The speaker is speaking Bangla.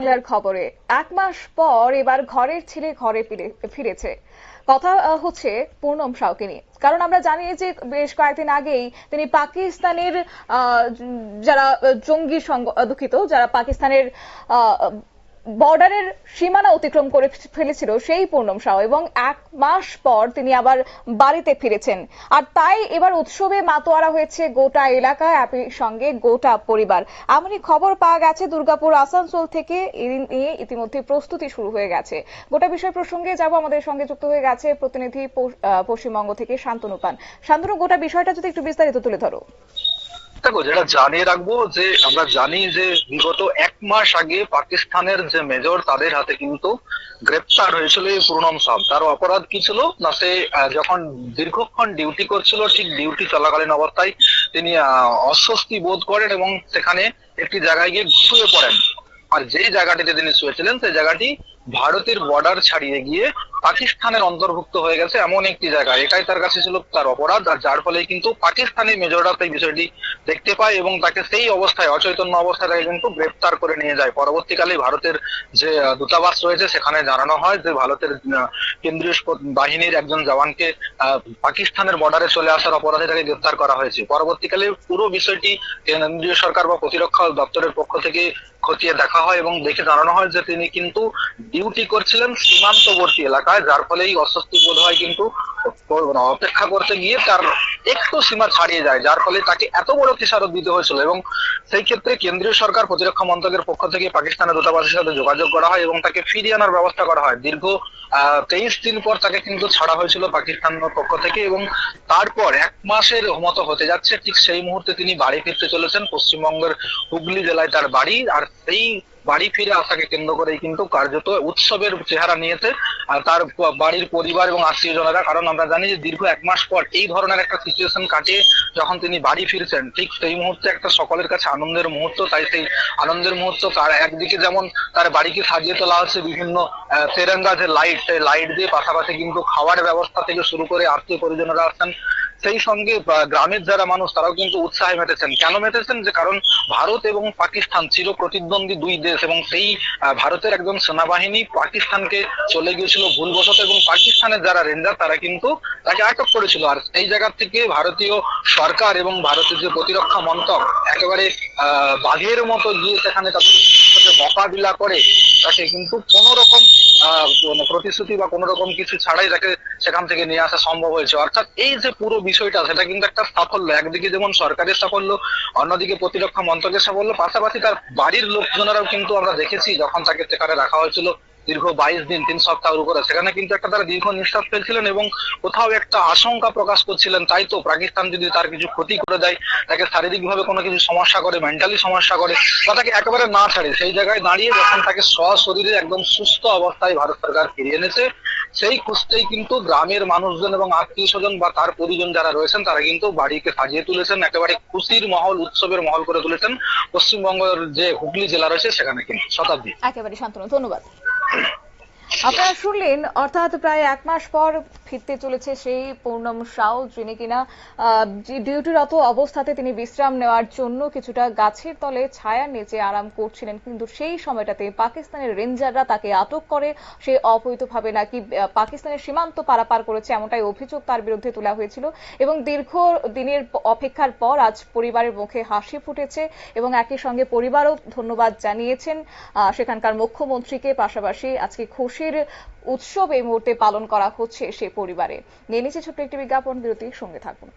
বাংলার খবরে এক মাস পর এবার ঘরের ছেলে ঘরে ফিরেছে। কথা হচ্ছে পুনম সাউকে নিয়ে। কারণ আমরা জানি যে বেশ কয়েকদিন আগেই তিনি পাকিস্তানের যারা জঙ্গি দুঃখিত যারা পাকিস্তানের বর্ডারের সীমানা অতিক্রম করে ফেলেছিল সেই পুনম সাউ, এবং এক মাস পর তিনি আবার বাড়িতে ফিরেছেন। আর তাই এবার উৎসবে মাতোয়ারা হয়েছে গোটা এলাকা, একই সঙ্গে গোটা পরিবার। এমনই খবর পাওয়া গেছে দুর্গাপুর আসানসোল থেকে। এই নিয়ে ইতিমধ্যে প্রস্তুতি শুরু হয়ে গেছে। গোটা বিষয় প্রসঙ্গে যাব, আমাদের সঙ্গে যুক্ত হয়ে গেছে প্রতিনিধি পশ্চিমবঙ্গ থেকে শান্তনু পান। শান্তনু, গোটা বিষয়টা যদি একটু বিস্তারিত তুলে ধরো। দেখো, যেটা জানিয়ে রাখবো যে আমরা জানি যে বিগত এক মাস আগে পাকিস্তানের যে মেজর তাদের হাতে কিন্তু গ্রেপ্তার হয়েছিল এই পুনম সাউ। তার অপরাধ কি ছিল না, সে যখন দীর্ঘক্ষণ ডিউটি করছিল, ঠিক ডিউটি চলাকালীন অবস্থায় তিনি অস্বস্তি বোধ করেন এবং সেখানে একটি জায়গায় গিয়ে শুয়ে পড়েন। আর যে জায়গাটিতে তিনি শুয়েছিলেন সেই জায়গাটি ভারতের বর্ডার ছাড়িয়ে গিয়ে পাকিস্তানের অন্তর্ভুক্ত হয়ে গেছে এমন একটি জায়গা। এটাই তার কাছে ছিল তার অপরাধ, আর যার ফলে কিন্তু পাকিস্তানি মেজররা এই বিষয়টি দেখতে পায় এবং তাকে সেই অবস্থায়, অচৈতন্য অবস্থায় তাকে কিন্তু গ্রেপ্তার করে নিয়ে যায়। পরবর্তীকালে ভারতের যে দূতাবাস রয়েছে সেখানে জানানো হয় যে ভারতের কেন্দ্রীয় বাহিনীর একজন জওয়ানকে পাকিস্তানের বর্ডারে চলে আসার অপরাধে তাকে গ্রেপ্তার করা হয়েছে। পরবর্তীকালে পুরো বিষয়টি কেন্দ্রীয় সরকার বা প্রতিরক্ষা দপ্তরের পক্ষ থেকে খতিয়ে দেখা হয় এবং দেখে জানানো হয় যে তিনি কিন্তু ডিউটি করছিলেন সীমান্তবর্তী এলাকায়, যার ফলে এই অস্বস্তি বোধ হয় কিন্তু অপেক্ষা করতে গিয়ে তার একটু সীমা ছাড়িয়ে যায়, যার ফলে তাকে এত বড় খেসারত দিতে হয়েছিল। এবং সেই ক্ষেত্রে কেন্দ্রীয় সরকার প্রতিরক্ষা মন্ত্রকের পক্ষ থেকে পাকিস্তানের দূতাবাসের সাথে যোগাযোগ করা হয় এবং তাকে ফিরিয়ে আনার ব্যবস্থা করা হয়। দীর্ঘ 23 দিন পর তাকে কিন্তু ছাড়া হয়েছিল পাকিস্তানের পক্ষ থেকে, এবং তারপর এক মাসের মতো হতে যাচ্ছে, ঠিক সেই মুহূর্তে তিনি বাড়ি ফিরতে চলেছেন। পশ্চিমবঙ্গের হুগলি জেলায় তার বাড়ি, আর সেই বাড়ি ফিরে আসাকে কেন্দ্র করেই কিন্তু কার্যত উৎসবের চেহারা নিয়েছে আর তার বাড়ির পরিবার এবং আত্মীয় জনেরা। কারণ আমরা জানি যে দীর্ঘ এক মাস পর এই ধরনের একটা সিচুয়েশন কাটিয়ে যখন তিনি বাড়ি ফিরছেন, ঠিক সেই মুহূর্তে একটা সকলের কাছে আনন্দের মুহূর্ত। তাই সেই আনন্দের মুহূর্ত একদিকে যেমন তার বাড়িকে সাজিয়ে তোলা হচ্ছে বিভিন্ন তেরঙ্গা যে লাইট, সেই লাইট দিয়ে, পাশাপাশি কিন্তু খাওয়ার ব্যবস্থা থেকে শুরু করে আত্মীয় পরিজনেরা আসছেন। সেই সঙ্গে গ্রামের যারা মানুষ তারাও কিন্তু উৎসাহে মেতেছেন। কেন মেতেছেন? যে কারণ ভারত এবং পাকিস্তান চির প্রতিদ্বন্দ্বী দুই দেশ, এবং সেই ভারতের একজন সেনাবাহিনী পাকিস্তানকে চলে গিয়েছিল ভুলবশত, এবং পাকিস্তানের যারা রেঞ্জার তারা কিন্তু তাকে আটক করেছিল। আর সেই জায়গা থেকে ভারতীয় সরকার এবং ভারতের যে প্রতিরক্ষা মন্ত্রক একেবারে বাঘের মতো গিয়ে সেখানে তাদের সাথে মোকাবিলা করে তাকে কিন্তু কোন রকম প্রতিশ্রুতি বা কোন রকম কিছু ছাড়াই তাকে সেখান থেকে নিয়ে আসা সম্ভব হয়েছে। অর্থাৎ এই যে পুরো বিষয়টা, সেটা কিন্তু একটা সাফল্য। একদিকে যেমন সরকারের সাফল্য, অন্যদিকে প্রতিরক্ষা মন্ত্রকের সাফল্য, পাশাপাশি তার বাড়ির লোকজনেরাও কিন্তু আমরা দেখেছি যখন তাকে সেখানে রাখা হয়েছিল দীর্ঘ 22 দিন, 3 সপ্তাহের উপরে, সেখানে কিন্তু একটা তারা দীর্ঘ নিঃশ্বাস ফেলছিলেন এবং কোথাও একটা আশঙ্কা প্রকাশ করছিলেন। তাই তো পাকিস্তান যদি তার কিছু ক্ষতি করে দেয়, তাকে শারীরিক ভাবে কোনো কিছু সমস্যা করে, মেন্টালি সমস্যা করে, বা তাকে একেবারে না ছাড়ে, সেই জায়গায় দাঁড়িয়ে যখন তাকে সশরীরে একদম সুস্থ অবস্থায় ভারত সরকার ফিরিয়ে এনেছে, সেই খুঁজতেই কিন্তু গ্রামের মানুষজন এবং আত্মীয় স্বজন বা তার পরিজন যারা রয়েছেন তারা কিন্তু বাড়িকে সাজিয়ে তুলেছেন, একেবারে খুশির মহল, উৎসবের মহল করে তুলেছেন পশ্চিমবঙ্গের যে হুগলি জেলা রয়েছে সেখানে। কিন্তু শতাব্দী, একেবারে শান্তনু, ধন্যবাদ। আপনারা শুনলেন, অর্থাৎ প্রায় এক মাস পর ফিরতে চলেছে সেই পুনম সাউ, যিনি কিনা ডিউটিরত অবস্থাতে তিনি বিশ্রাম নেওয়ার জন্য কিছুটা গাছের তলে ছায়ার নিচে আরাম করছিলেন, কিন্তু সেই সময়টাতে পাকিস্তানের রেঞ্জাররা তাকে আটক করে। সে অবৈধভাবে নাকি পাকিস্তানের সীমান্ত পারাপার করেছে, এমনটাই অভিযোগ তার বিরুদ্ধে তোলা হয়েছিল। এবং দীর্ঘ দিনের অপেক্ষার পর আজ পরিবারের মুখে হাসি ফুটেছে, এবং একই সঙ্গে পরিবারও ধন্যবাদ জানিয়েছেন সেখানকার মুখ্যমন্ত্রীকে। পাশাপাশি আজকে খুশির উৎসব এই মুহূর্তে পালন করা হচ্ছে সে পরিবারে। নিয়ে নিচ্ছে ছোট্ট একটি বিজ্ঞাপন বিরতির সঙ্গে থাকুন।